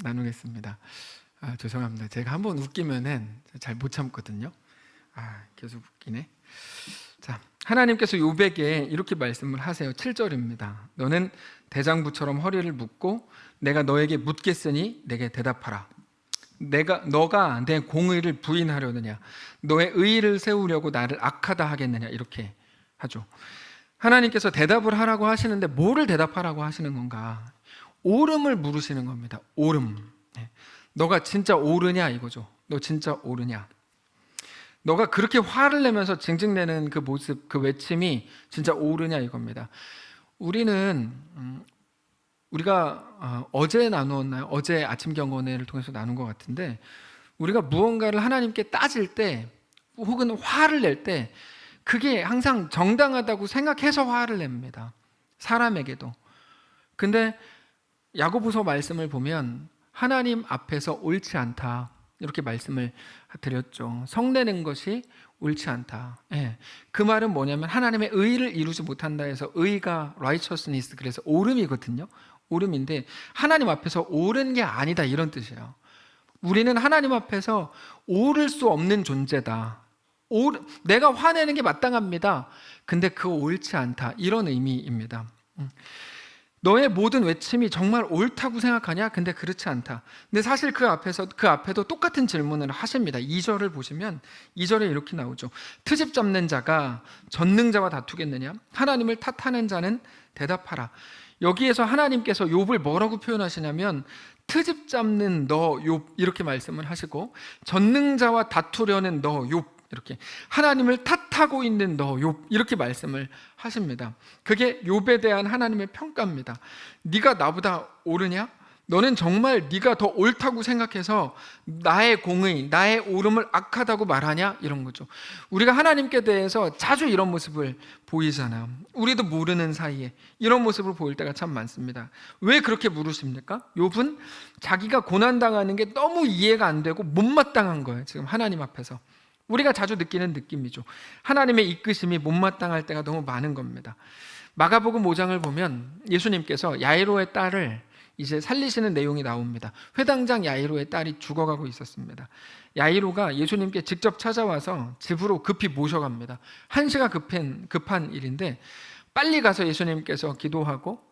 나누겠습니다. 죄송합니다. 제가 한번 웃기면은 잘 못 참거든요. 계속 웃기네. 자, 하나님께서 욥에게 이렇게 말씀을 하세요. 7절입니다. 너는 대장부처럼 허리를 묶고 내가 너에게 묻겠으니 내게 대답하라. 너가 내 공의를 부인하려느냐? 너의 의의를 세우려고 나를 악하다 하겠느냐? 이렇게 하죠. 하나님께서 대답을 하라고 하시는데 뭐를 대답하라고 하시는 건가? 옳음을 물으시는 겁니다. 옳음. 너가 진짜 옳으냐 이거죠. 너 진짜 옳으냐? 너가 그렇게 화를 내면서 징징대는 그 모습, 그 외침이 진짜 옳으냐 이겁니다. 우리가 어제 나누었나요? 어제 아침 경건회를 통해서 나눈 것 같은데, 우리가 무언가를 하나님께 따질 때 혹은 화를 낼 때 그게 항상 정당하다고 생각해서 화를 냅니다. 사람에게도. 근데 야고보서 말씀을 보면 하나님 앞에서 옳지 않다 이렇게 말씀을 드렸죠. 성내는 것이 옳지 않다. 그 말은 뭐냐면 하나님의 의를 이루지 못한다 해서 의가 righteousness, 그래서 옳음이거든요. 옳음인데 하나님 앞에서 옳은 게 아니다 이런 뜻이에요. 우리는 하나님 앞에서 옳을 수 없는 존재다. 내가 화내는 게 마땅합니다. 근데 그거 옳지 않다 이런 의미입니다. 너의 모든 외침이 정말 옳다고 생각하냐? 근데 그렇지 않다. 근데 사실 그 앞에도 똑같은 질문을 하십니다. 2절을 보시면 2절에 이렇게 나오죠. 트집 잡는 자가 전능자와 다투겠느냐? 하나님을 탓하는 자는 대답하라. 여기에서 하나님께서 욥을 뭐라고 표현하시냐면 트집 잡는 너 욥 이렇게 말씀을 하시고, 전능자와 다투려는 너 욥, 이렇게 하나님을 탓하고 있는 너 욥 이렇게 말씀을 하십니다. 그게 욥에 대한 하나님의 평가입니다. 네가 나보다 옳으냐? 너는 정말 네가 더 옳다고 생각해서 나의 공의, 나의 옳음을 악하다고 말하냐? 이런 거죠. 우리가 하나님께 대해서 자주 이런 모습을 보이잖아요. 우리도 모르는 사이에 이런 모습을 보일 때가 참 많습니다. 왜 그렇게 물으십니까? 욥은 자기가 고난당하는 게 너무 이해가 안 되고 못마땅한 거예요. 지금 하나님 앞에서. 우리가 자주 느끼는 느낌이죠. 하나님의 이끄심이 못마땅할 때가 너무 많은 겁니다. 마가복음 5장을 보면 예수님께서 야이로의 딸을 이제 살리시는 내용이 나옵니다. 회당장 야이로의 딸이 죽어가고 있었습니다. 야이로가 예수님께 직접 찾아와서 집으로 급히 모셔갑니다. 한시가 급한 일인데 빨리 가서 예수님께서 기도하고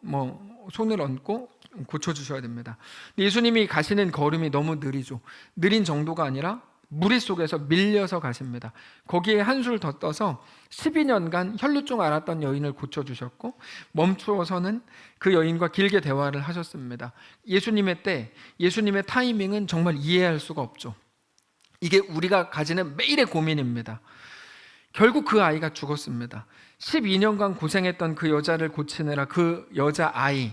손을 얹고 고쳐주셔야 됩니다. 예수님이 가시는 걸음이 너무 느리죠. 느린 정도가 아니라 무리 속에서 밀려서 가십니다. 거기에 한술 더 떠서 12년간 혈루증 앓았던 여인을 고쳐주셨고, 멈추어서는 그 여인과 길게 대화를 하셨습니다. 예수님의 때, 예수님의 타이밍은 정말 이해할 수가 없죠. 이게 우리가 가지는 매일의 고민입니다. 결국 그 아이가 죽었습니다. 12년간 고생했던 그 여자를 고치느라 그 여자아이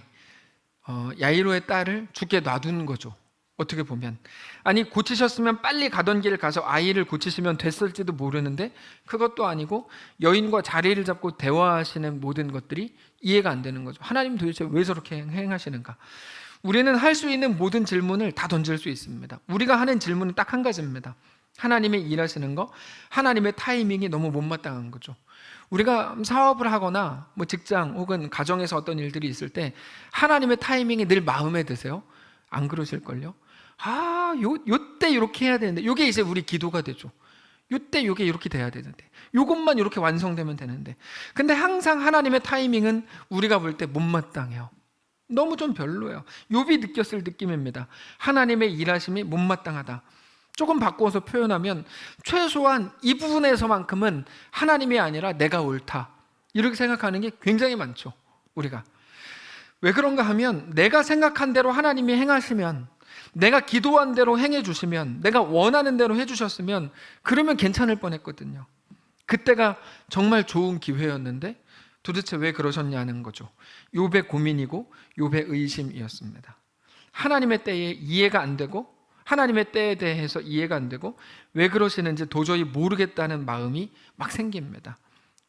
야이로의 딸을 죽게 놔둔 거죠. 어떻게 보면 아니, 고치셨으면 빨리 가던 길 가서 아이를 고치시면 됐을지도 모르는데 그것도 아니고 여인과 자리를 잡고 대화하시는 모든 것들이 이해가 안 되는 거죠. 하나님 도대체 왜 저렇게 행하시는가? 우리는 할 수 있는 모든 질문을 다 던질 수 있습니다. 우리가 하는 질문은 딱 한 가지입니다. 하나님의 일하시는 거, 하나님의 타이밍이 너무 못마땅한 거죠. 우리가 사업을 하거나 직장 혹은 가정에서 어떤 일들이 있을 때 하나님의 타이밍이 늘 마음에 드세요? 안 그러실걸요? 요때 이렇게 해야 되는데, 요게 이제 우리 기도가 되죠. 요때 요게 이렇게 돼야 되는데, 요것만 이렇게 완성되면 되는데, 근데 항상 하나님의 타이밍은 우리가 볼 때 못마땅해요. 너무 좀 별로예요. 욥이 느꼈을 느낌입니다. 하나님의 일하심이 못마땅하다. 조금 바꿔서 표현하면 최소한 이 부분에서만큼은 하나님이 아니라 내가 옳다, 이렇게 생각하는 게 굉장히 많죠. 우리가 왜 그런가 하면, 내가 생각한 대로 하나님이 행하시면, 내가 기도한 대로 행해 주시면, 내가 원하는 대로 해 주셨으면 그러면 괜찮을 뻔했거든요. 그때가 정말 좋은 기회였는데 도대체 왜 그러셨냐는 거죠. 욥의 고민이고 욥의 의심이었습니다. 하나님의 때에 이해가 안 되고, 하나님의 때에 대해서 이해가 안 되고, 왜 그러시는지 도저히 모르겠다는 마음이 막 생깁니다.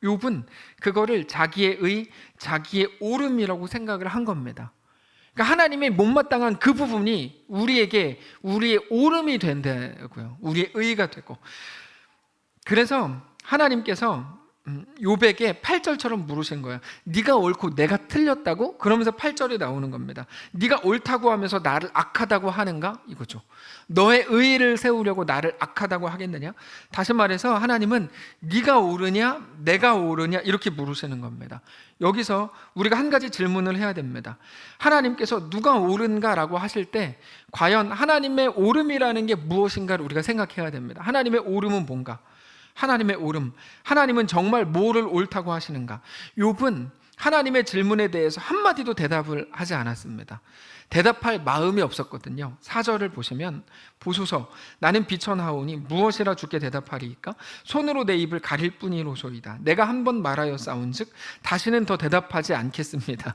욥은 그거를 자기의 옳음이라고 생각을 한 겁니다. 그러니까 하나님의 못마땅한 그 부분이 우리에게 우리의 옳음이 된다고요. 우리의 의가 되고. 그래서 하나님께서 욥에게 8절처럼 물으신 거예요. 네가 옳고 내가 틀렸다고? 그러면서 8절이 나오는 겁니다. 네가 옳다고 하면서 나를 악하다고 하는가? 이거죠. 너의 의의를 세우려고 나를 악하다고 하겠느냐? 다시 말해서 하나님은 네가 옳으냐 내가 옳으냐 이렇게 물으시는 겁니다. 여기서 우리가 한 가지 질문을 해야 됩니다. 하나님께서 누가 옳은가라고 하실 때 과연 하나님의 옳음이라는 게 무엇인가를 우리가 생각해야 됩니다. 하나님의 옳음은 뭔가? 하나님의 옳음, 하나님은 정말 뭐를 옳다고 하시는가? 욥은 하나님의 질문에 대해서 한마디도 대답을 하지 않았습니다. 대답할 마음이 없었거든요. 4절을 보시면 보소서 나는 비천하오니 무엇이라 주께 대답하리이까? 손으로 내 입을 가릴 뿐이로소이다. 내가 한 번 말하였사온즉 다시는 더 대답하지 않겠습니다.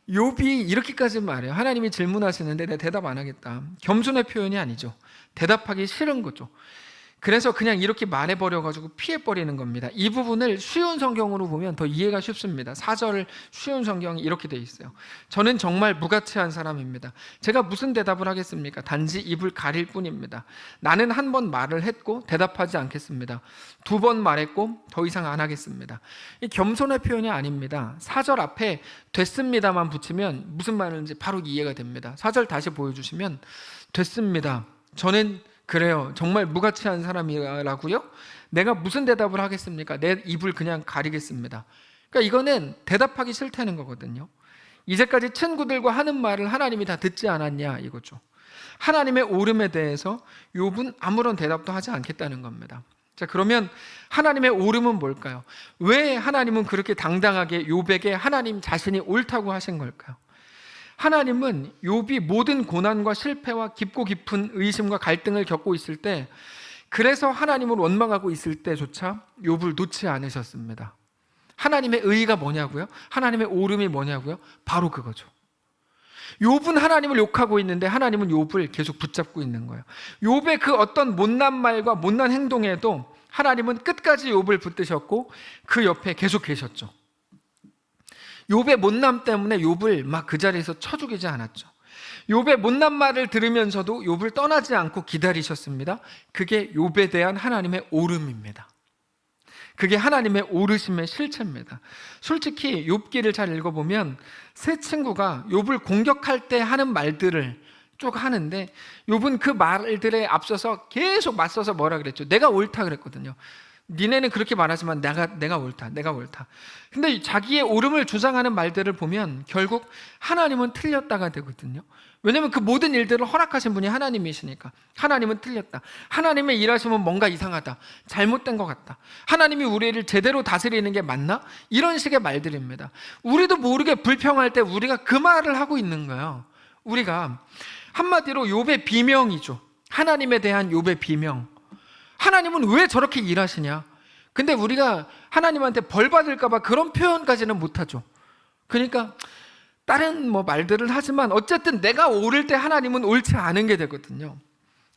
욥이 이렇게까지 말해요. 하나님이 질문하시는데 내가 대답 안 하겠다. 겸손의 표현이 아니죠. 대답하기 싫은 거죠. 그래서 그냥 이렇게 말해버려가지고 피해버리는 겁니다. 이 부분을 쉬운 성경으로 보면 더 이해가 쉽습니다. 4절 쉬운 성경이 이렇게 돼 있어요. 저는 정말 무가치한 사람입니다. 제가 무슨 대답을 하겠습니까? 단지 입을 가릴 뿐입니다. 나는 한 번 말을 했고 대답하지 않겠습니다. 2번 말했고 더 이상 안 하겠습니다. 이 겸손의 표현이 아닙니다. 4절 앞에 됐습니다만 붙이면 무슨 말인지 바로 이해가 됩니다. 4절 다시 보여주시면 됐습니다. 저는 그래요. 정말 무가치한 사람이라고요? 내가 무슨 대답을 하겠습니까? 내 입을 그냥 가리겠습니다. 그러니까 이거는 대답하기 싫다는 거거든요. 이제까지 친구들과 하는 말을 하나님이 다 듣지 않았냐 이거죠. 하나님의 옳음에 대해서 욥은 아무런 대답도 하지 않겠다는 겁니다. 자, 그러면 하나님의 옳음은 뭘까요? 왜 하나님은 그렇게 당당하게 욥에게 하나님 자신이 옳다고 하신 걸까요? 하나님은 욥이 모든 고난과 실패와 깊고 깊은 의심과 갈등을 겪고 있을 때, 그래서 하나님을 원망하고 있을 때조차 욥을 놓지 않으셨습니다. 하나님의 의의가 뭐냐고요? 하나님의 옳음이 뭐냐고요? 바로 그거죠. 욥은 하나님을 욕하고 있는데 하나님은 욥을 계속 붙잡고 있는 거예요. 욥의 그 어떤 못난 말과 못난 행동에도 하나님은 끝까지 욥을 붙드셨고 그 옆에 계속 계셨죠. 욥의 못남 때문에 욥을 막 그 자리에서 쳐 죽이지 않았죠. 욥의 못난 말을 들으면서도 욥을 떠나지 않고 기다리셨습니다. 그게 욥에 대한 하나님의 옳음입니다. 그게 하나님의 오르심의 실체입니다. 솔직히 욥기를 잘 읽어보면 세 친구가 욥을 공격할 때 하는 말들을 쭉 하는데 욥은 그 말들에 앞서서 계속 맞서서 뭐라 그랬죠? 내가 옳다 그랬거든요. 니네는 그렇게 말하지만 내가 옳다. 근데 자기의 옳음을 주장하는 말들을 보면 결국 하나님은 틀렸다가 되거든요. 왜냐하면 그 모든 일들을 허락하신 분이 하나님이시니까. 하나님은 틀렸다. 하나님의 일하시면 뭔가 이상하다. 잘못된 것 같다. 하나님이 우리를 제대로 다스리는 게 맞나? 이런 식의 말들입니다. 우리도 모르게 불평할 때 우리가 그 말을 하고 있는 거예요. 우리가 한마디로 욥의 비명이죠. 하나님에 대한 욥의 비명. 하나님은 왜 저렇게 일하시냐? 근데 우리가 하나님한테 벌 받을까 봐 그런 표현까지는 못하죠. 그러니까 다른 말들을 하지만 어쨌든 내가 옳을 때 하나님은 옳지 않은 게 되거든요.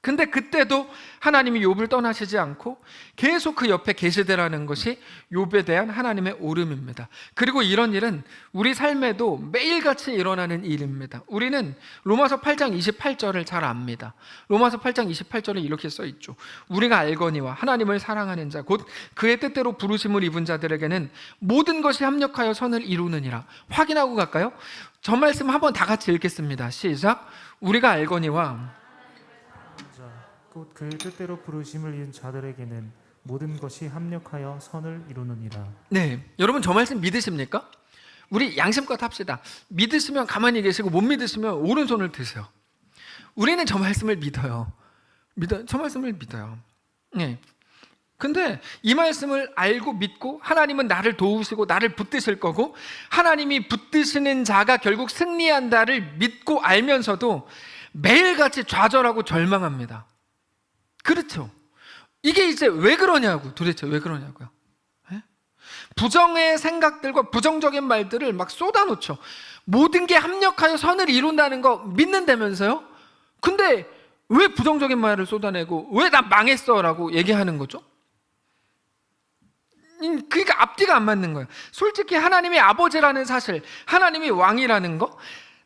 근데 그때도 하나님이 욥을 떠나시지 않고 계속 그 옆에 계시되라는 것이 욥에 대한 하나님의 옳음입니다. 그리고 이런 일은 우리 삶에도 매일같이 일어나는 일입니다. 우리는 로마서 8장 28절을 잘 압니다. 로마서 8장 28절에 이렇게 써 있죠. 우리가 알거니와 하나님을 사랑하는 자 곧 그의 뜻대로 부르심을 입은 자들에게는 모든 것이 합력하여 선을 이루느니라. 확인하고 갈까요? 저 말씀 한번 다 같이 읽겠습니다. 시작. 우리가 알거니와 곧 그의 뜻대로 부르심을 입은 자들에게는 모든 것이 합력하여 선을 이루느니라. 네, 여러분 저 말씀 믿으십니까? 우리 양심껏 합시다. 믿으시면 가만히 계시고 못 믿으시면 오른손을 드세요. 우리는 저 말씀을 믿어요. 저 말씀을 믿어요. 네. 근데 이 말씀을 알고 믿고 하나님은 나를 도우시고 나를 붙드실 거고 하나님이 붙드시는 자가 결국 승리한다를 믿고 알면서도 매일같이 좌절하고 절망합니다. 그렇죠. 이게 이제 왜 그러냐고, 도대체 왜 그러냐고요. 네? 부정의 생각들과 부정적인 말들을 막 쏟아놓죠. 모든 게 합력하여 선을 이룬다는 거 믿는다면서요? 근데 왜 부정적인 말을 쏟아내고 왜 나 망했어 라고 얘기하는 거죠? 그러니까 앞뒤가 안 맞는 거예요. 솔직히 하나님이 아버지라는 사실, 하나님이 왕이라는 거,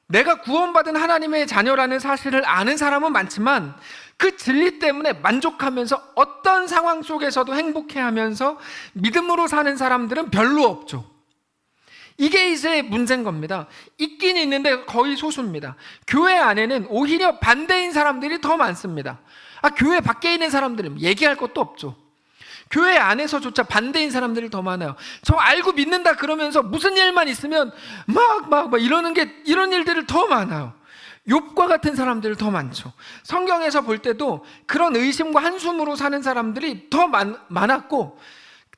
내가 구원받은 하나님의 자녀라는 사실을 아는 사람은 많지만 그 진리 때문에 만족하면서 어떤 상황 속에서도 행복해하면서 믿음으로 사는 사람들은 별로 없죠. 이게 이제 문제인 겁니다. 있긴 있는데 거의 소수입니다. 교회 안에는 오히려 반대인 사람들이 더 많습니다. 교회 밖에 있는 사람들은 얘기할 것도 없죠. 교회 안에서조차 반대인 사람들이 더 많아요. 저 알고 믿는다 그러면서 무슨 일만 있으면 막 이런 일들을 더 많아요. 욥과 같은 사람들이 더 많죠. 성경에서 볼 때도 그런 의심과 한숨으로 사는 사람들이 더 많았고,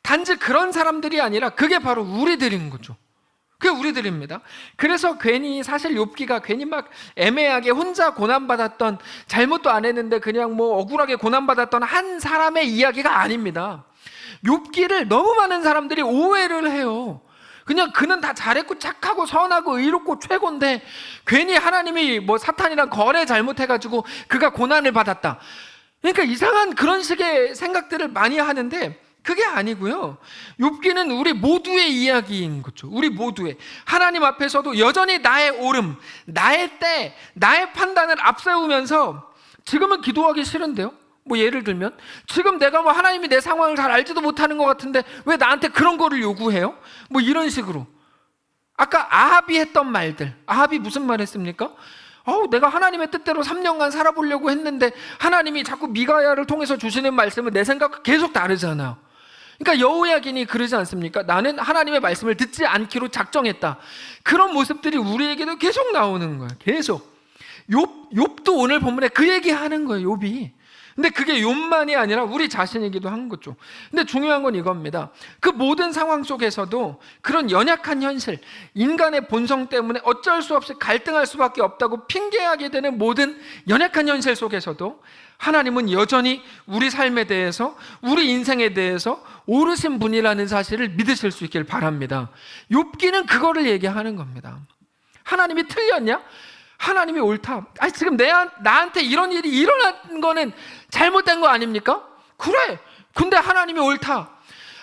단지 그런 사람들이 아니라 그게 바로 우리들인 거죠. 그게 우리들입니다. 그래서 괜히 사실 욥기가 괜히 막 애매하게 혼자 고난받았던, 잘못도 안 했는데 그냥 뭐 억울하게 고난받았던 한 사람의 이야기가 아닙니다. 욥기를 너무 많은 사람들이 오해를 해요. 그냥 그는 다 잘했고 착하고 선하고 의롭고 최고인데 괜히 하나님이 뭐 사탄이랑 거래 잘못해가지고 그가 고난을 받았다. 그러니까 이상한 그런 식의 생각들을 많이 하는데 그게 아니고요. 욥기는 우리 모두의 이야기인 거죠. 우리 모두의. 하나님 앞에서도 여전히 나의 옳음, 나의 때, 나의 판단을 앞세우면서 지금은 기도하기 싫은데요. 뭐 예를 들면 지금 내가 뭐 하나님이 내 상황을 잘 알지도 못하는 것 같은데 왜 나한테 그런 거를 요구해요? 뭐 이런 식으로. 아까 아합이 했던 말들. 아합이 무슨 말 했습니까? 내가 하나님의 뜻대로 3년간 살아보려고 했는데 하나님이 자꾸 미가야를 통해서 주시는 말씀은 내 생각과 계속 다르잖아요. 그러니까 여호야긴이 그러지 않습니까? 나는 하나님의 말씀을 듣지 않기로 작정했다. 그런 모습들이 우리에게도 계속 나오는 거예요. 계속. 욥도 오늘 본문에 그 얘기하는 거예요. 욥이. 근데 그게 욥만이 아니라 우리 자신이기도 한 거죠. 근데 중요한 건 이겁니다. 그 모든 상황 속에서도 그런 연약한 현실, 인간의 본성 때문에 어쩔 수 없이 갈등할 수밖에 없다고 핑계하게 되는 모든 연약한 현실 속에서도 하나님은 여전히 우리 삶에 대해서, 우리 인생에 대해서 옳으신 분이라는 사실을 믿으실 수 있길 바랍니다. 욥기는 그거를 얘기하는 겁니다. 하나님이 틀렸냐? 하나님이 옳다. 지금 나한테 이런 일이 일어난 거는 잘못된 거 아닙니까? 그래. 근데 하나님이 옳다.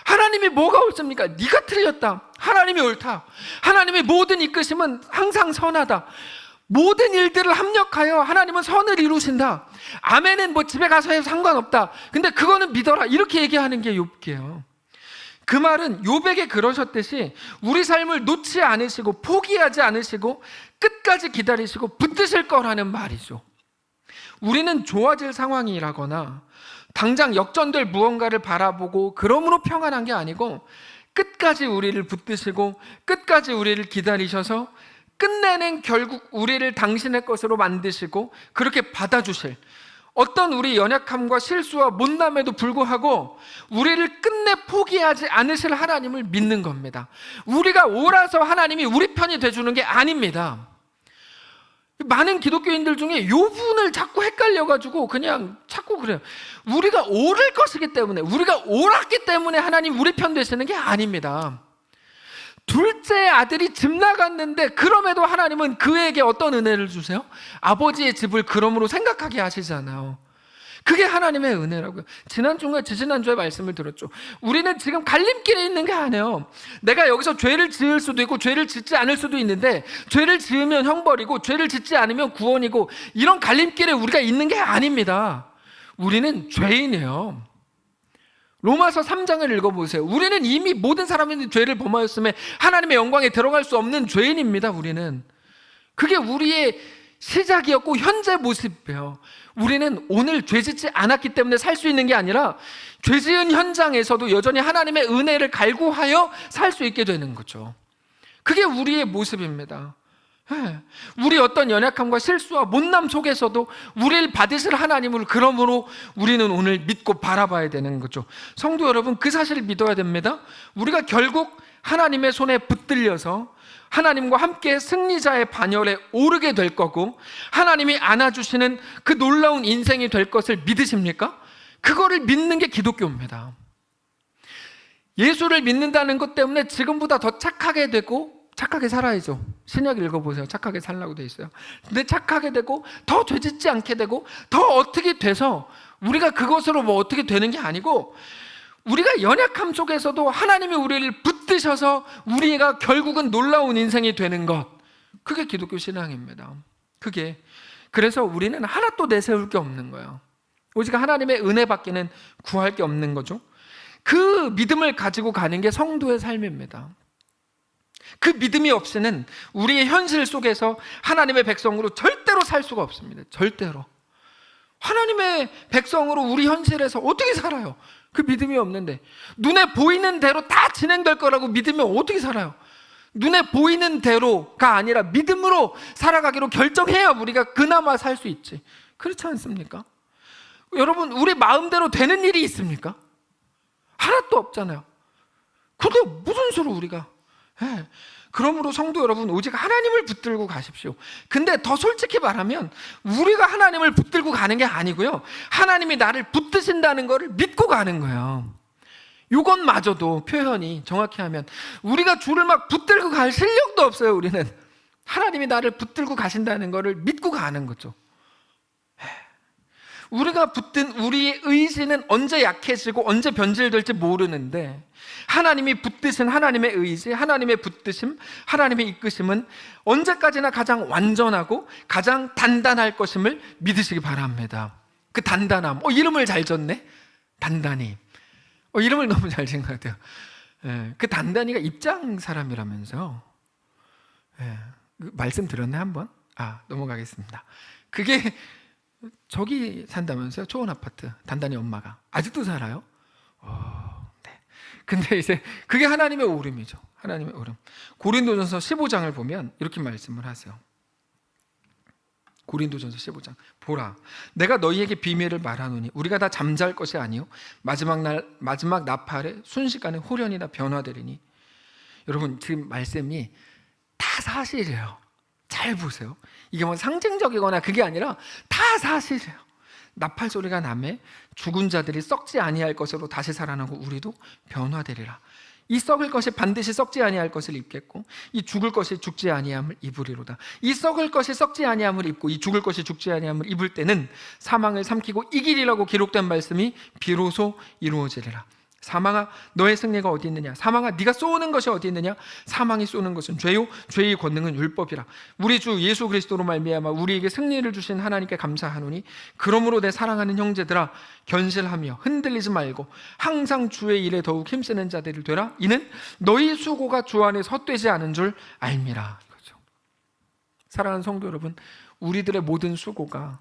하나님이 뭐가 옳습니까? 네가 틀렸다. 하나님이 옳다. 하나님의 모든 이끄심은 항상 선하다. 모든 일들을 합력하여 하나님은 선을 이루신다. 아멘은 뭐 집에 가서 해도 상관없다. 근데 그거는 믿어라. 이렇게 얘기하는 게 욥기예요. 그 말은 욥에게 그러셨듯이 우리 삶을 놓지 않으시고 포기하지 않으시고 끝까지 기다리시고 붙드실 거라는 말이죠. 우리는 좋아질 상황이라거나 당장 역전될 무언가를 바라보고 그러므로 평안한 게 아니고 끝까지 우리를 붙드시고 끝까지 우리를 기다리셔서 끝내는 결국 우리를 당신의 것으로 만드시고 그렇게 받아주실, 어떤 우리 연약함과 실수와 못남에도 불구하고 우리를 끝내 포기하지 않으실 하나님을 믿는 겁니다. 우리가 옳아서 하나님이 우리 편이 돼주는 게 아닙니다. 많은 기독교인들 중에 요 부분을 자꾸 헷갈려가지고 그냥 자꾸 그래요. 우리가 옳을 것이기 때문에, 우리가 옳았기 때문에 하나님 우리 편 되시는 게 아닙니다. 둘째 아들이 집 나갔는데 그럼에도 하나님은 그에게 어떤 은혜를 주세요? 아버지의 집을 그러므로 생각하게 하시잖아요. 그게 하나님의 은혜라고요. 지지난주에 말씀을 들었죠. 우리는 지금 갈림길에 있는 게 아니에요. 내가 여기서 죄를 지을 수도 있고 죄를 짓지 않을 수도 있는데 죄를 지으면 형벌이고 죄를 짓지 않으면 구원이고 이런 갈림길에 우리가 있는 게 아닙니다. 우리는 죄인이에요. 로마서 3장을 읽어보세요. 우리는 이미 모든 사람이 죄를 범하였음에 하나님의 영광에 들어갈 수 없는 죄인입니다. 우리는. 그게 우리의 시작이었고 현재 모습이에요. 우리는 오늘 죄 짓지 않았기 때문에 살 수 있는 게 아니라 죄 지은 현장에서도 여전히 하나님의 은혜를 갈구하여 살 수 있게 되는 거죠. 그게 우리의 모습입니다. 우리 어떤 연약함과 실수와 못남 속에서도 우리를 받으실 하나님을 그러므로 우리는 오늘 믿고 바라봐야 되는 거죠. 성도 여러분, 그 사실을 믿어야 됩니다. 우리가 결국 하나님의 손에 붙들려서 하나님과 함께 승리자의 반열에 오르게 될 거고 하나님이 안아주시는 그 놀라운 인생이 될 것을 믿으십니까? 그거를 믿는 게 기독교입니다. 예수를 믿는다는 것 때문에 지금보다 더 착하게 되고 착하게 살아야죠. 신약 읽어보세요. 착하게 살라고 돼 있어요. 근데 착하게 되고 더 죄짓지 않게 되고 더 어떻게 돼서 우리가 그것으로 뭐 어떻게 되는 게 아니고 우리가 연약함 속에서도 하나님이 우리를 붙드셔서 우리가 결국은 놀라운 인생이 되는 것, 그게 기독교 신앙입니다. 그래서 우리는 하나도 내세울 게 없는 거예요. 오직 하나님의 은혜밖에는 구할 게 없는 거죠. 그 믿음을 가지고 가는 게 성도의 삶입니다. 그 믿음이 없이는 우리의 현실 속에서 하나님의 백성으로 절대로 살 수가 없습니다. 절대로. 하나님의 백성으로 우리 현실에서 어떻게 살아요? 그 믿음이 없는데. 눈에 보이는 대로 다 진행될 거라고 믿으면 어떻게 살아요? 눈에 보이는 대로가 아니라 믿음으로 살아가기로 결정해야 우리가 그나마 살 수 있지. 그렇지 않습니까? 여러분, 우리 마음대로 되는 일이 있습니까? 하나도 없잖아요. 근데 무슨 수로 우리가. 그러므로 성도 여러분, 오직 하나님을 붙들고 가십시오. 근데 더 솔직히 말하면 우리가 하나님을 붙들고 가는 게 아니고요, 하나님이 나를 붙드신다는 것을 믿고 가는 거예요. 이것마저도 표현이 정확히 하면 우리가 주를 막 붙들고 갈 실력도 없어요. 우리는 하나님이 나를 붙들고 가신다는 것을 믿고 가는 거죠. 우리가 붙든 우리의 의지는 언제 약해지고 언제 변질될지 모르는데, 하나님이 붙드신 하나님의 의지, 하나님의 붙드심, 하나님의 이끄심은 언제까지나 가장 완전하고 가장 단단할 것임을 믿으시기 바랍니다. 그 단단함, 이름을 잘 졌네. 단단히. 이름을 너무 잘 지은 것 같아요. 그 단단히가 입장 사람이라면서요. 말씀 들었네 한번? 넘어가겠습니다. 그게 저기 산다면서요? 초원 아파트. 단단히 엄마가 아직도 살아요? 네. 근데 이제 그게 하나님의 오름이죠. 하나님의 오름. 고린도전서 15장을 보면 이렇게 말씀을 하세요. 고린도전서 15장. 보라, 내가 너희에게 비밀을 말하노니 우리가 다 잠잘 것이 아니요 마지막 나팔에 순식간에 호련이나 변화되리니. 여러분, 지금 말씀이 다 사실이에요. 잘 보세요. 이게 뭐 상징적이거나 그게 아니라 다 사실이에요. 나팔 소리가 나매 죽은 자들이 썩지 아니할 것으로 다시 살아나고 우리도 변화되리라. 이 썩을 것이 반드시 썩지 아니할 것을 입겠고 이 죽을 것이 죽지 아니함을 입으리로다. 이 썩을 것이 썩지 아니함을 입고 이 죽을 것이 죽지 아니함을 입을 때는 사망을 삼키고 이기리라고 기록된 말씀이 비로소 이루어지리라. 사망아, 너의 승리가 어디 있느냐? 사망아, 네가 쏘는 것이 어디 있느냐? 사망이 쏘는 것은 죄요, 죄의 권능은 율법이라. 우리 주 예수 그리스도로 말미암아 우리에게 승리를 주신 하나님께 감사하노니, 그러므로 내 사랑하는 형제들아, 견실하며 흔들리지 말고 항상 주의 일에 더욱 힘쓰는 자들이 되라. 이는 너희 수고가 주 안에서 헛되지 않은 줄 알미라. 그렇죠. 사랑하는 성도 여러분, 우리들의 모든 수고가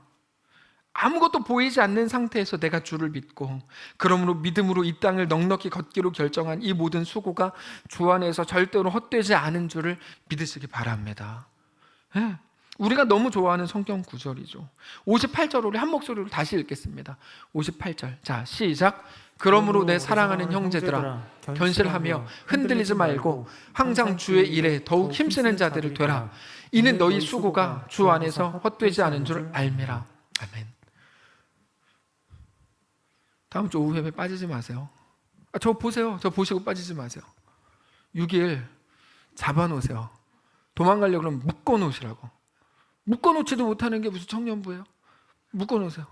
아무것도 보이지 않는 상태에서 내가 주를 믿고 그러므로 믿음으로 이 땅을 넉넉히 걷기로 결정한 이 모든 수고가 주 안에서 절대로 헛되지 않은 줄을 믿으시기 바랍니다. 우리가 너무 좋아하는 성경 구절이죠. 58절 우리 한 목소리로 다시 읽겠습니다. 58절. 자, 시작. 그러므로 내 사랑하는 형제들아, 견실하며 흔들리지 말고 항상 주의 일에 더욱 힘쓰는 자들을 되라. 이는 너희 수고가 주 안에서 헛되지 않은 줄 알미라. 아멘. 다음 주 오후 예배 빠지지 마세요. 저 보세요. 저 보시고 빠지지 마세요. 6일 잡아놓으세요. 도망가려고 그러면 묶어놓으시라고. 묶어놓지도 못하는 게 무슨 청년부예요? 묶어놓으세요.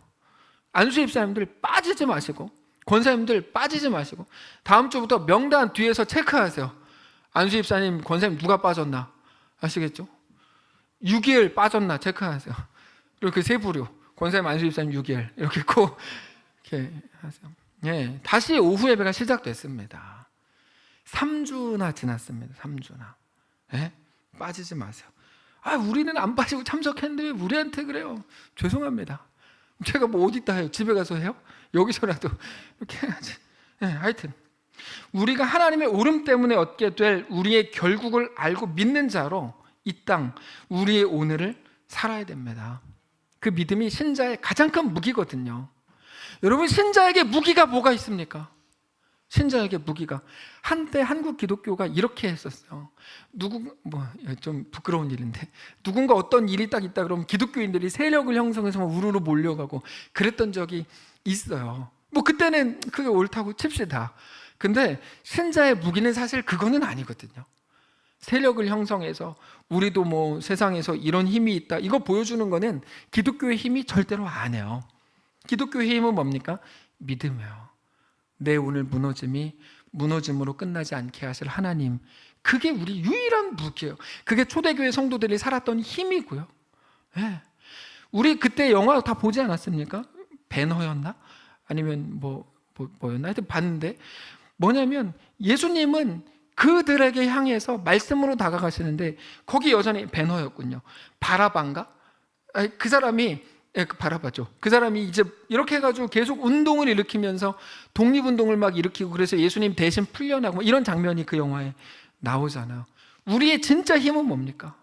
안수 집사님들 빠지지 마시고, 권사님들 빠지지 마시고, 다음 주부터 명단 뒤에서 체크하세요. 안수 집사님, 권사님 누가 빠졌나? 아시겠죠? 6일 빠졌나 체크하세요. 그리고 그 세 부류, 권사님, 안수 집사님 6일 이렇게 꼭 이렇게 하세요. 다시 오후 예배가 시작됐습니다. 3주나 지났습니다. 3주나. 빠지지 마세요. 우리는 안 빠지고 참석했는데 왜 우리한테 그래요? 죄송합니다. 제가 뭐 어디 있다 해요? 집에 가서 해요? 여기서라도 이렇게 해야지. 하여튼 우리가 하나님의 오름 때문에 얻게 될 우리의 결국을 알고 믿는 자로 이 땅, 우리의 오늘을 살아야 됩니다. 그 믿음이 신자의 가장 큰 무기거든요. 여러분, 신자에게 무기가 뭐가 있습니까? 신자에게 무기가, 한때 한국 기독교가 이렇게 했었어요. 좀 부끄러운 일인데, 누군가 어떤 일이 딱 있다 그러면 기독교인들이 세력을 형성해서 우르르 몰려가고 그랬던 적이 있어요. 그때는 그게 옳다고 칩시다. 근데 신자의 무기는 사실 그거는 아니거든요. 세력을 형성해서 우리도 세상에서 이런 힘이 있다, 이거 보여주는 거는 기독교의 힘이 절대로 안 해요. 기독교의 힘은 뭡니까? 믿음이에요. 내 오늘 무너짐이 무너짐으로 끝나지 않게 하실 하나님, 그게 우리 유일한 무기예요. 그게 초대교회 성도들이 살았던 힘이고요. 우리 그때 영화 다 보지 않았습니까? 배너였나? 아니면 뭐였나? 하여튼 봤는데 뭐냐면 예수님은 그들에게 향해서 말씀으로 다가가시는데 거기 여전히 배너였군요. 바라바인가? 그 사람이 바라바죠. 그 사람이 이제 이렇게 해가지고 계속 운동을 일으키면서 독립운동을 막 일으키고 그래서 예수님 대신 풀려나고 이런 장면이 그 영화에 나오잖아요. 우리의 진짜 힘은 뭡니까?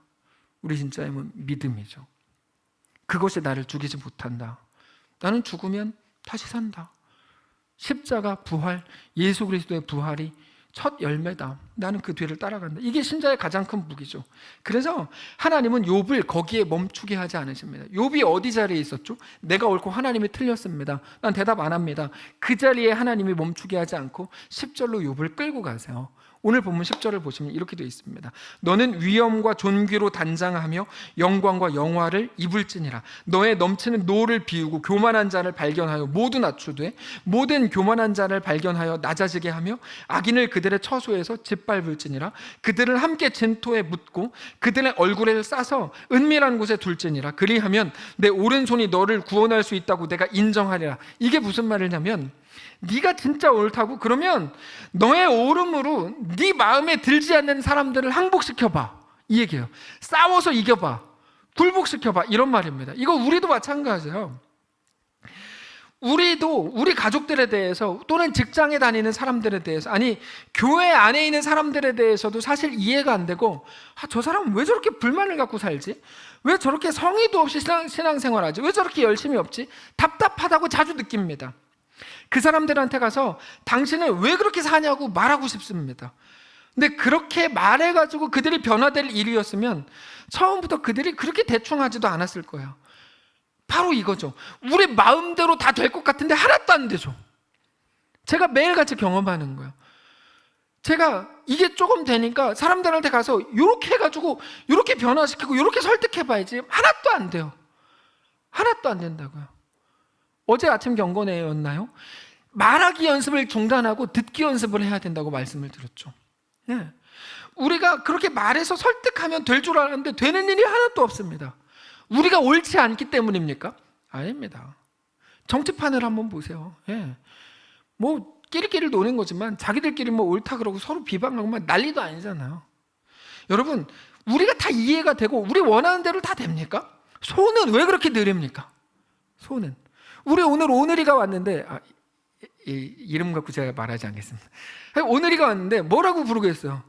우리 진짜 힘은 믿음이죠. 그것이 나를 죽이지 못한다. 나는 죽으면 다시 산다. 십자가 부활, 예수 그리스도의 부활이 첫 열매다. 나는 그 뒤를 따라간다. 이게 신자의 가장 큰 무기죠. 그래서 하나님은 욥을 거기에 멈추게 하지 않으십니다. 욥이 어디 자리에 있었죠? 내가 옳고 하나님이 틀렸습니다. 난 대답 안 합니다. 그 자리에 하나님이 멈추게 하지 않고 10절로 욥을 끌고 가세요. 오늘 본문 10절을 보시면 이렇게 되어 있습니다. 너는 위엄과 존귀로 단장하며 영광과 영화를 입을지니라. 너의 넘치는 노를 비우고 교만한 자를 발견하여 모두 낮추되 모든 교만한 자를 발견하여 낮아지게 하며 악인을 그들의 처소에서 짓밟을지니라. 그들을 함께 진토에 묻고 그들의 얼굴에 싸서 은밀한 곳에 둘지니라. 그리하면 내 오른손이 너를 구원할 수 있다고 내가 인정하리라. 이게 무슨 말이냐면 네가 진짜 옳다고 그러면 너의 옳음으로 네 마음에 들지 않는 사람들을 항복시켜봐, 이 얘기예요. 싸워서 이겨봐, 굴복시켜봐, 이런 말입니다. 이거 우리도 마찬가지예요. 우리도 우리 가족들에 대해서 또는 직장에 다니는 사람들에 대해서, 아니 교회 안에 있는 사람들에 대해서도 사실 이해가 안 되고, 저 사람은 왜 저렇게 불만을 갖고 살지? 왜 저렇게 성의도 없이 신앙생활하지? 왜 저렇게 열심히 없지? 답답하다고 자주 느낍니다. 그 사람들한테 가서 당신은 왜 그렇게 사냐고 말하고 싶습니다. 근데 그렇게 말해가지고 그들이 변화될 일이었으면 처음부터 그들이 그렇게 대충 하지도 않았을 거예요. 바로 이거죠. 우리 마음대로 다 될 것 같은데 하나도 안 되죠. 제가 매일같이 경험하는 거예요. 제가 이게 조금 되니까 사람들한테 가서 이렇게 해가지고 이렇게 변화시키고 이렇게 설득해봐야지, 하나도 안 돼요. 하나도 안 된다고요. 어제 아침 경건회였나요? 말하기 연습을 중단하고 듣기 연습을 해야 된다고 말씀을 드렸죠. 네. 우리가 그렇게 말해서 설득하면 될 줄 알았는데 되는 일이 하나도 없습니다. 우리가 옳지 않기 때문입니까? 아닙니다. 정치판을 한번 보세요. 예. 뭐 끼리끼리 노는 거지만 자기들끼리 뭐 옳다 그러고 서로 비방하고 막 난리도 아니잖아요. 여러분, 우리가 다 이해가 되고 우리 원하는 대로 다 됩니까? 소는 왜 그렇게 느립니까? 소는. 우리 오늘이가 왔는데, 이름 갖고 제가 말하지 않겠습니다. 오늘이가 왔는데 뭐라고 부르겠어요?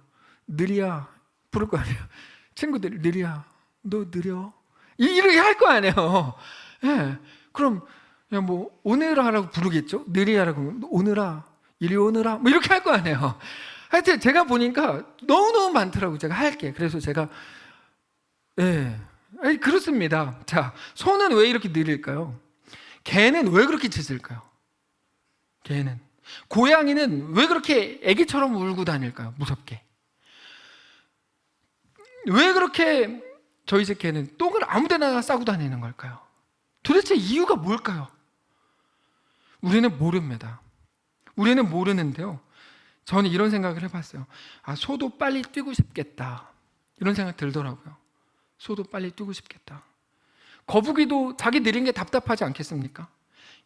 느리야 부를 거 아니에요. 친구들, 느리야 너 느려, 이렇게 할 거 아니에요. 예. 그럼 그냥 뭐 오늘아라고 부르겠죠. 느리야라고, 오늘아 이리 오너라, 뭐 이렇게 할 거 아니에요. 하여튼 제가 보니까 너무너무 많더라고요. 제가 할게. 그래서 제가 그렇습니다. 자, 소는 왜 이렇게 느릴까요? 개는 왜 그렇게 짖을까요? 개는. 고양이는 왜 그렇게 애기처럼 울고 다닐까요? 무섭게. 왜 그렇게 저희 집 개는 똥을 아무데나 싸고 다니는 걸까요? 도대체 이유가 뭘까요? 우리는 모릅니다. 우리는 모르는데요, 저는 이런 생각을 해봤어요. 소도 빨리 뛰고 싶겠다, 이런 생각 들더라고요. 소도 빨리 뛰고 싶겠다. 거북이도 자기 느린 게 답답하지 않겠습니까?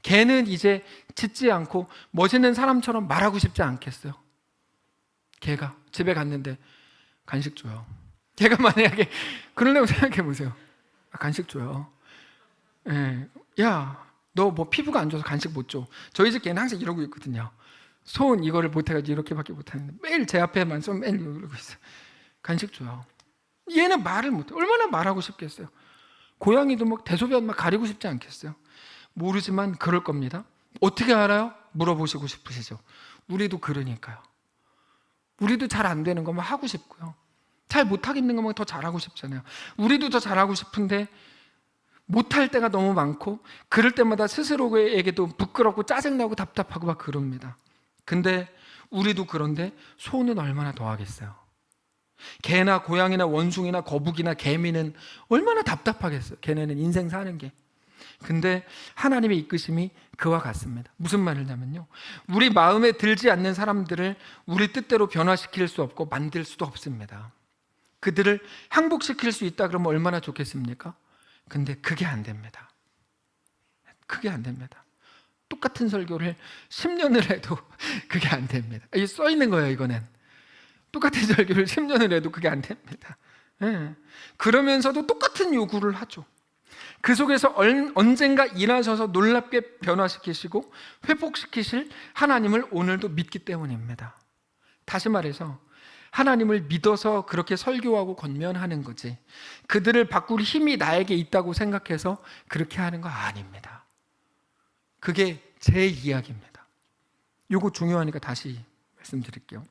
개는 이제 짖지 않고 멋있는 사람처럼 말하고 싶지 않겠어요? 개가 집에 갔는데 간식 줘요. 개가 만약에 그러려고 생각해 보세요. 간식 줘요. 야, 너 뭐 피부가 안 좋아서 간식 못 줘. 저희 집 개는 항상 이러고 있거든요. 소는 이거를 못해가지고 이렇게밖에 못하는데 매일 제 앞에만 좀 매일 이러고 있어요. 간식 줘요. 얘는 말을 못해. 얼마나 말하고 싶겠어요. 고양이도 뭐 대소변 막 가리고 싶지 않겠어요? 모르지만 그럴 겁니다. 어떻게 알아요? 물어보시고 싶으시죠? 우리도 그러니까요. 우리도 잘 안 되는 거면 하고 싶고요, 잘 못하겠는 거면 더 잘하고 싶잖아요. 우리도 더 잘하고 싶은데 못할 때가 너무 많고, 그럴 때마다 스스로에게도 부끄럽고 짜증나고 답답하고 막 그럽니다. 근데 우리도 그런데 소는 얼마나 더 하겠어요? 개나 고양이나 원숭이나 거북이나 개미는 얼마나 답답하겠어요? 걔네는 인생 사는 게. 근데 하나님의 이끄심이 그와 같습니다. 무슨 말이냐면요, 우리 마음에 들지 않는 사람들을 우리 뜻대로 변화시킬 수 없고 만들 수도 없습니다. 그들을 항복시킬 수 있다 그러면 얼마나 좋겠습니까? 근데 그게 안 됩니다. 그게 안 됩니다. 똑같은 설교를 10년을 해도 그게 안 됩니다. 이게 써 있는 거예요. 이거는 똑같은 설교를 10년을 해도 그게 안 됩니다. 그러면서도 똑같은 요구를 하죠. 그 속에서 언젠가 일하셔서 놀랍게 변화시키시고 회복시키실 하나님을 오늘도 믿기 때문입니다. 다시 말해서 하나님을 믿어서 그렇게 설교하고 권면하는 거지, 그들을 바꿀 힘이 나에게 있다고 생각해서 그렇게 하는 거 아닙니다. 그게 제 이야기입니다. 이거 중요하니까 다시 말씀드릴게요.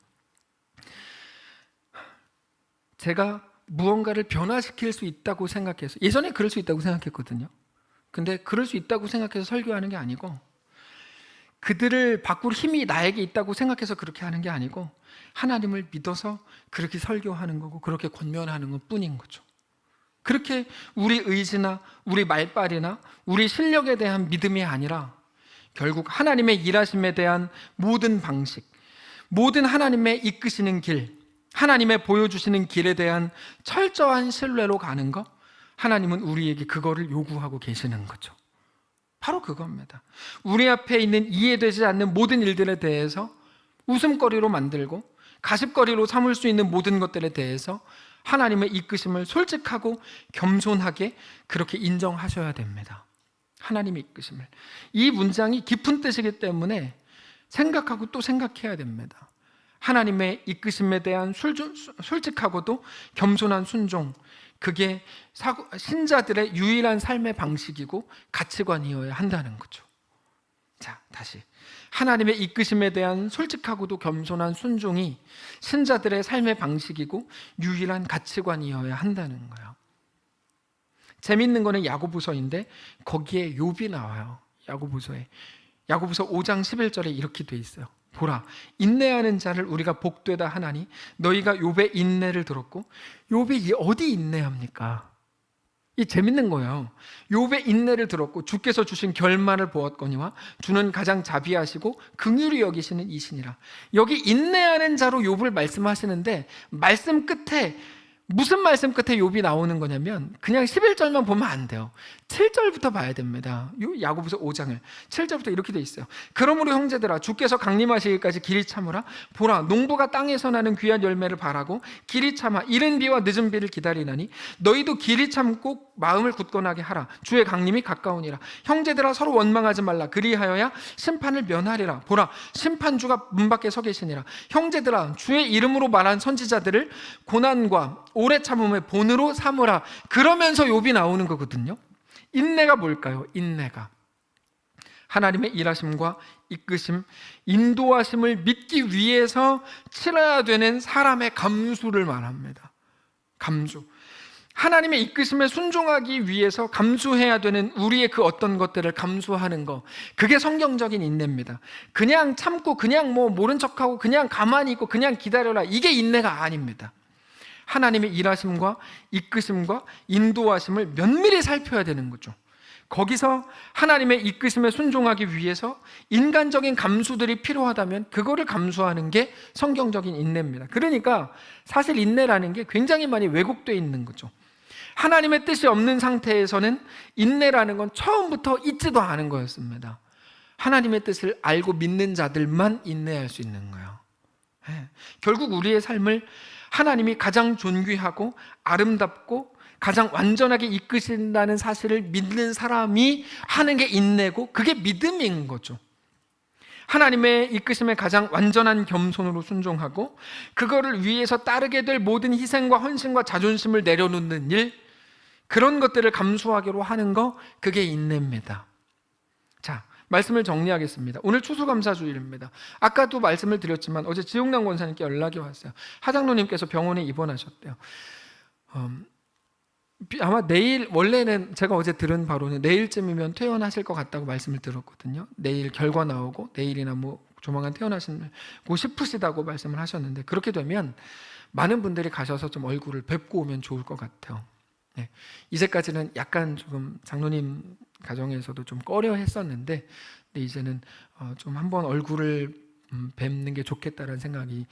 제가 무언가를 변화시킬 수 있다고 생각해서, 예전에 그럴 수 있다고 생각했거든요. 근데 그럴 수 있다고 생각해서 설교하는 게 아니고, 그들을 바꿀 힘이 나에게 있다고 생각해서 그렇게 하는 게 아니고, 하나님을 믿어서 그렇게 설교하는 거고 그렇게 권면하는 것 뿐인 거죠. 그렇게 우리 의지나 우리 말빨이나 우리 실력에 대한 믿음이 아니라 결국 하나님의 일하심에 대한 모든 방식, 모든 하나님의 이끄시는 길, 하나님의 보여주시는 길에 대한 철저한 신뢰로 가는 것, 하나님은 우리에게 그거를 요구하고 계시는 거죠. 바로 그겁니다. 우리 앞에 있는 이해되지 않는 모든 일들에 대해서 웃음거리로 만들고 가십거리로 삼을 수 있는 모든 것들에 대해서 하나님의 이끄심을 솔직하고 겸손하게 그렇게 인정하셔야 됩니다. 하나님의 이끄심을. 이 문장이 깊은 뜻이기 때문에 생각하고 또 생각해야 됩니다. 하나님의 이끄심에 대한 솔직하고도 겸손한 순종, 그게 신자들의 유일한 삶의 방식이고 가치관이어야 한다는 거죠. 자, 다시. 하나님의 이끄심에 대한 솔직하고도 겸손한 순종이 신자들의 삶의 방식이고 유일한 가치관이어야 한다는 거예요. 재밌는 거는 야고보서인데 거기에 욥이 나와요. 야고보서에. 야고보서 5장 11절에 이렇게 돼 있어요. 보라, 인내하는 자를 우리가 복되다 하나니 너희가 욥의 인내를 들었고. 욥이 어디 인내합니까? 이 재밌는 거예요. 욥의 인내를 들었고 주께서 주신 결말을 보았거니와 주는 가장 자비하시고 긍휼히 여기시는 이시니라. 여기 인내하는 자로 욥을 말씀하시는데 말씀 끝에 무슨 말씀 끝에 욥이 나오는 거냐면 그냥 11절만 보면 안 돼요. 7절부터 봐야 됩니다. 야고보서 5장을 7절부터 이렇게 돼 있어요. 그러므로 형제들아, 주께서 강림하시기까지 길이 참으라. 보라, 농부가 땅에서 나는 귀한 열매를 바라고 길이 참아 이른 비와 늦은 비를 기다리나니 너희도 길이 참고 마음을 굳건하게 하라. 주의 강림이 가까우니라. 형제들아, 서로 원망하지 말라. 그리하여야 심판을 면하리라. 보라, 심판주가 문 밖에 서 계시니라. 형제들아, 주의 이름으로 말한 선지자들을 고난과 오래 참음의 본으로 삼으라. 그러면서 욥이 나오는 거거든요. 인내가 뭘까요? 인내가 하나님의 일하심과 이끄심, 인도하심을 믿기 위해서 치러야 되는 사람의 감수를 말합니다. 감수. 하나님의 이끄심에 순종하기 위해서 감수해야 되는 우리의 그 어떤 것들을 감수하는 거, 그게 성경적인 인내입니다. 그냥 참고 그냥 모른 척하고 그냥 가만히 있고 그냥 기다려라, 이게 인내가 아닙니다. 하나님의 일하심과 이끄심과 인도하심을 면밀히 살펴야 되는 거죠. 거기서 하나님의 이끄심에 순종하기 위해서 인간적인 감수들이 필요하다면 그거를 감수하는 게 성경적인 인내입니다. 그러니까 사실 인내라는 게 굉장히 많이 왜곡되어 있는 거죠. 하나님의 뜻이 없는 상태에서는 인내라는 건 처음부터 있지도 않은 거였습니다. 하나님의 뜻을 알고 믿는 자들만 인내할 수 있는 거예요. 결국 우리의 삶을 하나님이 가장 존귀하고 아름답고 가장 완전하게 이끄신다는 사실을 믿는 사람이 하는 게 인내고, 그게 믿음인 거죠. 하나님의 이끄심에 가장 완전한 겸손으로 순종하고 그거를 위해서 따르게 될 모든 희생과 헌신과 자존심을 내려놓는 일, 그런 것들을 감수하기로 하는 거, 그게 인내입니다. 자, 말씀을 정리하겠습니다. 오늘 추수감사주일입니다. 아까도 말씀을 드렸지만 어제 지용남 권사님께 연락이 왔어요. 하장로님께서 병원에 입원하셨대요. 아마 내일, 원래는 제가 어제 들은 바로는 내일쯤이면 퇴원하실 것 같다고 말씀을 들었거든요. 내일 결과 나오고 내일이나 조만간 퇴원하시고 싶으시다고 말씀을 하셨는데, 그렇게 되면 많은 분들이 가셔서 좀 얼굴을 뵙고 오면 좋을 것 같아요. 네. 이제까지는 약간 조금 장로님 가정에서도 좀 꺼려 했었는데, 근데 이제는 좀 한번 얼굴을 뵙는 게 좋겠다라는 생각이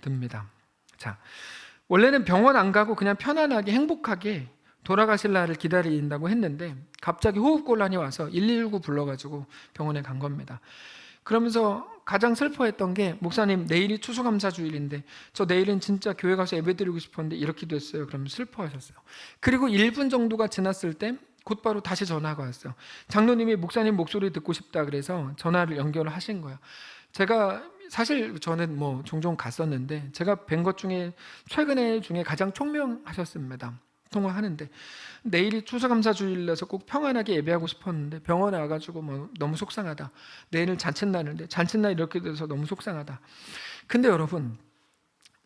듭니다. 자, 원래는 병원 안 가고 그냥 편안하게 행복하게 돌아가실 날을 기다린다고 했는데 갑자기 호흡곤란이 와서 119 불러가지고 병원에 간 겁니다. 그러면서 가장 슬퍼했던 게, 목사님 내일이 추수감사주일인데 저 내일은 진짜 교회 가서 예배드리고 싶었는데 이렇게 됐어요. 그러면 슬퍼하셨어요. 그리고 1분 정도가 지났을 때 곧바로 다시 전화가 왔어요. 장로님이 목사님 목소리 듣고 싶다 그래서 전화를 연결을 하신 거예요. 제가 사실 저는 뭐 종종 갔었는데 제가 뵌 것 중에 최근에 중에 가장 총명하셨습니다. 통화하는데 내일이 추수감사주일이라서 꼭 평안하게 예배하고 싶었는데 병원에 와가지고 뭐 너무 속상하다. 내일은 잔칫날인데 잔칫날 이렇게 돼서 너무 속상하다. 근데 여러분,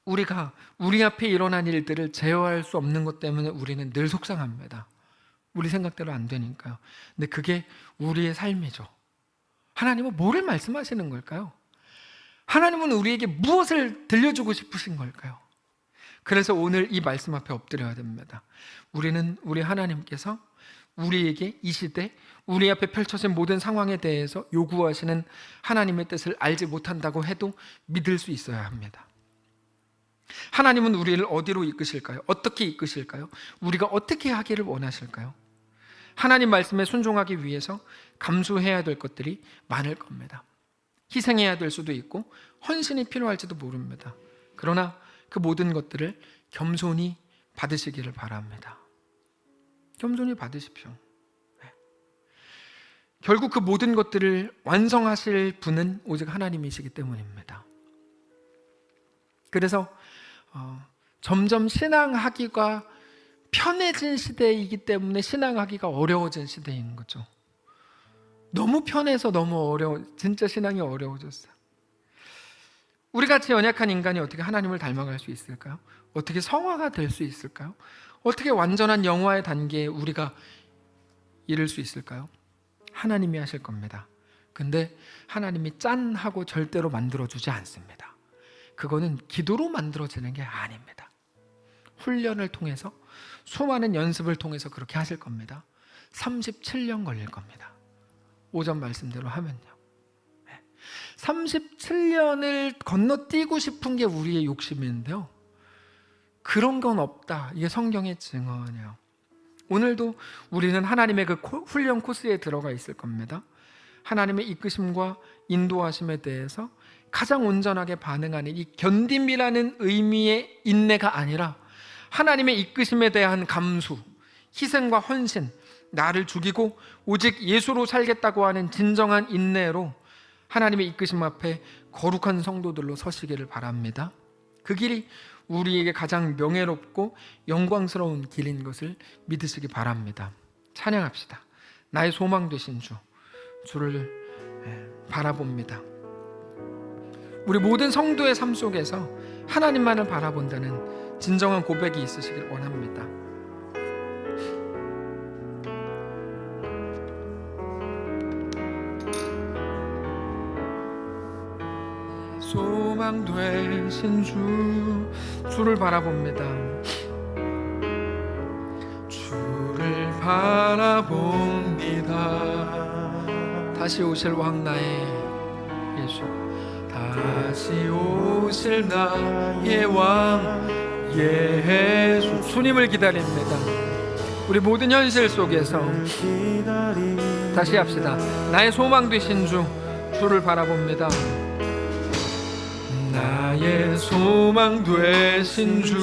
우리가 우리 앞에 일어난 일들을 제어할 수 없는 것 때문에 우리는 늘 속상합니다. 우리 생각대로 안 되니까요. 근데 그게 우리의 삶이죠. 하나님은 뭐를 말씀하시는 걸까요? 하나님은 우리에게 무엇을 들려주고 싶으신 걸까요? 그래서 오늘 이 말씀 앞에 엎드려야 됩니다. 우리 하나님께서 우리에게 이 시대, 우리 앞에 펼쳐진 모든 상황에 대해서 요구하시는 하나님의 뜻을 알지 못한다고 해도 믿을 수 있어야 합니다. 하나님은 우리를 어디로 이끄실까요? 어떻게 이끄실까요? 우리가 어떻게 하기를 원하실까요? 하나님 말씀에 순종하기 위해서 감수해야 될 것들이 많을 겁니다. 희생해야 될 수도 있고 헌신이 필요할지도 모릅니다. 그러나 그 모든 것들을 겸손히 받으시기를 바랍니다. 겸손히 받으십시오. 네. 결국 그 모든 것들을 완성하실 분은 오직 하나님이시기 때문입니다. 그래서 점점 신앙하기가 편해진 시대이기 때문에 신앙하기가 어려워진 시대인 거죠. 너무 편해서 너무 진짜 신앙이 어려워졌어요. 우리같이 연약한 인간이 어떻게 하나님을 닮아갈 수 있을까요? 어떻게 성화가 될 수 있을까요? 어떻게 완전한 영화의 단계에 우리가 이를 수 있을까요? 하나님이 하실 겁니다. 근데 하나님이 짠 하고 절대로 만들어주지 않습니다. 그거는 기도로 만들어지는 게 아닙니다. 훈련을 통해서, 수많은 연습을 통해서 그렇게 하실 겁니다. 37년 걸릴 겁니다. 오전 말씀대로 하면요. 37년을 건너뛰고 싶은 게 우리의 욕심인데요, 그런 건 없다. 이게 성경의 증언이에요. 오늘도 우리는 하나님의 그 훈련 코스에 들어가 있을 겁니다. 하나님의 이끄심과 인도하심에 대해서 가장 온전하게 반응하는 이 견딤이라는 의미의 인내가 아니라 하나님의 이끄심에 대한 감수, 희생과 헌신, 나를 죽이고 오직 예수로 살겠다고 하는 진정한 인내로 하나님의 이끄심 앞에 거룩한 성도들로 서시기를 바랍니다. 그 길이 우리에게 가장 명예롭고 영광스러운 길인 것을 믿으시기 바랍니다. 찬양합시다. 나의 소망 되신 주를 바라봅니다. 우리 모든 성도의 삶 속에서 하나님만을 바라본다는 진정한 고백이 있으시길 원합니다. 소망 되신 주를 바라봅니다. 주를 바라봅니다. 다시 오실 왕 나의 예수, 다시 오실 나의 왕 예수, 주님을 기다립니다. 우리 모든 현실 속에서 다시 합시다. 나의 소망 되신 주를 바라봅니다. 나의 소망 되신 주를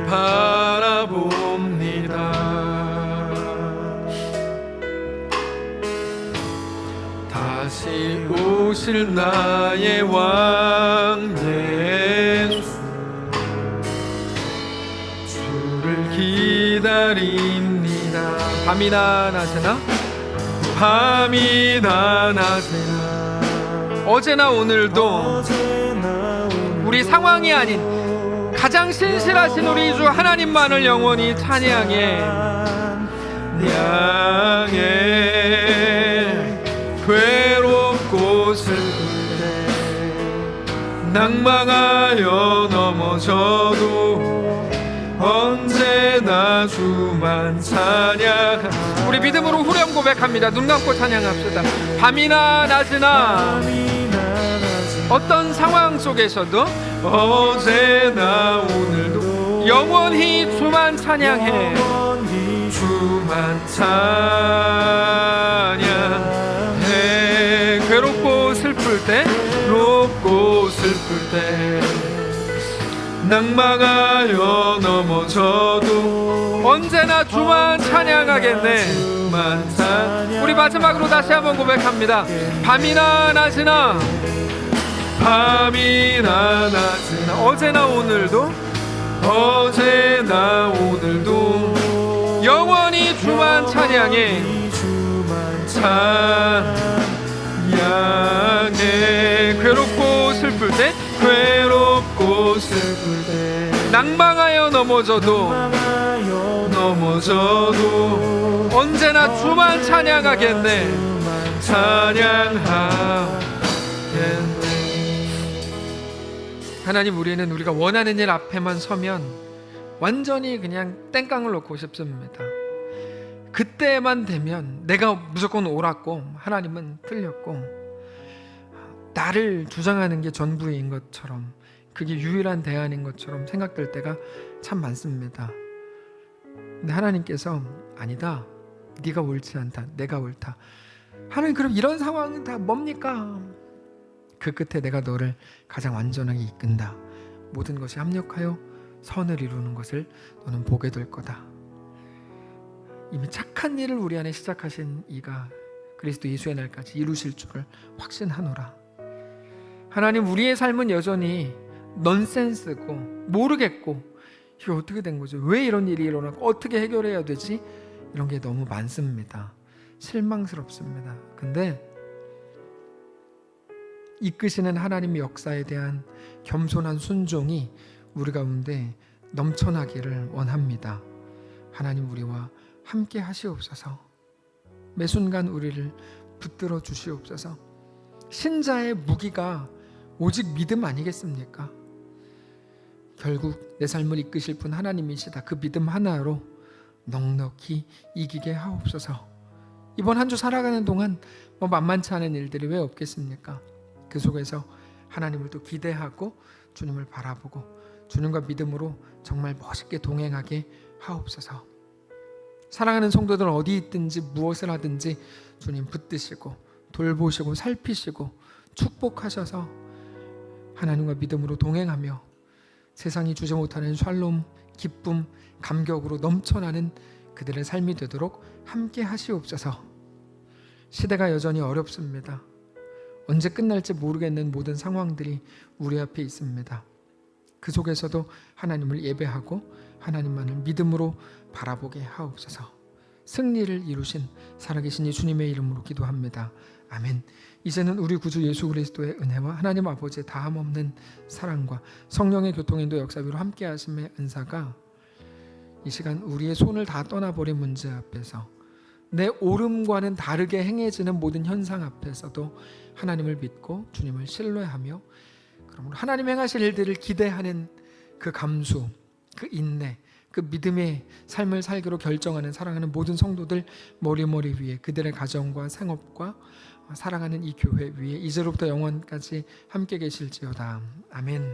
바라봅니다. 다시 오실 나의 왕 예수, 주를 기다립니다. 밤이나 낮이나 밤이나 낮이나 어제나 오늘도 우리 상황이 아닌 가장 신실하신 우리 주 하나님만을 영원히 찬양해 괴롭고 슬플 때 낭망하여 넘어져도 언제나 주만 찬양. 우리 믿음으로 후렴 고백합니다. 눈 감고 찬양합시다. 밤이나 낮이나 어떤 상황 속에서도 어제나 오늘도 영원히 주만 찬양해. 주만 찬양해. 괴롭고 슬플 때, 괴롭고 슬플 때, 낭망하여 넘어져도 언제나 주만 찬양하겠네. 우리 마지막으로 다시 한번 고백합니다. 밤이나 낮이나, 밤이나 낮이나, 어제나 오늘도, 어제나 오늘도 영원히 주만 찬양해. 찬양해. 괴롭고 슬플 때, 괴롭고 슬플 때, 낭망하여 넘어져도 언제나 주만 찬양하겠네. 찬양하겠네. 하나님, 우리는 우리가 원하는 일 앞에만 서면 완전히 그냥 땡깡을 놓고 싶습니다. 그때만 되면 내가 무조건 옳았고 하나님은 틀렸고, 나를 주장하는 게 전부인 것처럼, 그게 유일한 대안인 것처럼 생각될 때가 참 많습니다. 근데 하나님께서 아니다, 네가 옳지 않다, 내가 옳다. 하나님, 그럼 이런 상황은 다 뭡니까? 그 끝에 내가 너를 가장 완전하게 이끈다. 모든 것이 합력하여 선을 이루는 것을 너는 보게 될 거다. 이미 착한 일을 우리 안에 시작하신 이가 그리스도 예수의 날까지 이루실 줄을 확신하노라. 하나님, 우리의 삶은 여전히 넌센스고 모르겠고, 이게 어떻게 된 거죠? 왜 이런 일이 일어나고 어떻게 해결해야 되지? 이런 게 너무 많습니다. 실망스럽습니다. 근데 이끄시는 하나님의 역사에 대한 겸손한 순종이 우리 가운데 넘쳐나기를 원합니다. 하나님, 우리와 함께 하시옵소서. 매 순간 우리를 붙들어 주시옵소서. 신자의 무기가 오직 믿음 아니겠습니까? 결국 내 삶을 이끄실 분 하나님이시다. 그 믿음 하나로 넉넉히 이기게 하옵소서. 이번 한 주 살아가는 동안 만만치 않은 일들이 왜 없겠습니까? 그 속에서 하나님을 또 기대하고 주님을 바라보고 주님과 믿음으로 정말 멋있게 동행하게 하옵소서. 사랑하는 성도들은 어디 있든지 무엇을 하든지 주님 붙드시고 돌보시고 살피시고 축복하셔서 하나님과 믿음으로 동행하며 세상이 주지 못하는 샬롬, 기쁨, 감격으로 넘쳐나는 그들의 삶이 되도록 함께 하시옵소서. 시대가 여전히 어렵습니다. 언제 끝날지 모르겠는 모든 상황들이 우리 앞에 있습니다. 그 속에서도 하나님을 예배하고 하나님만을 믿음으로 바라보게 하옵소서. 승리를 이루신 살아계신 이 주님의 이름으로 기도합니다. 아멘. 이제는 우리 구주 예수 그리스도의 은혜와 하나님 아버지의 다함없는 사랑과 성령의 교통인도 역사 위로 함께 하심의 은사가 이 시간 우리의 손을 다 떠나버린 문제 앞에서, 내 옳음과는 다르게 행해지는 모든 현상 앞에서도 하나님을 믿고 주님을 신뢰하며, 그러므로 하나님 행하실 일들을 기대하는 그 감수, 그 인내, 그 믿음의 삶을 살기로 결정하는 사랑하는 모든 성도들 머리 위에, 그들의 가정과 생업과 사랑하는 이 교회 위에 이제로부터 영원까지 함께 계실지어다. 아멘.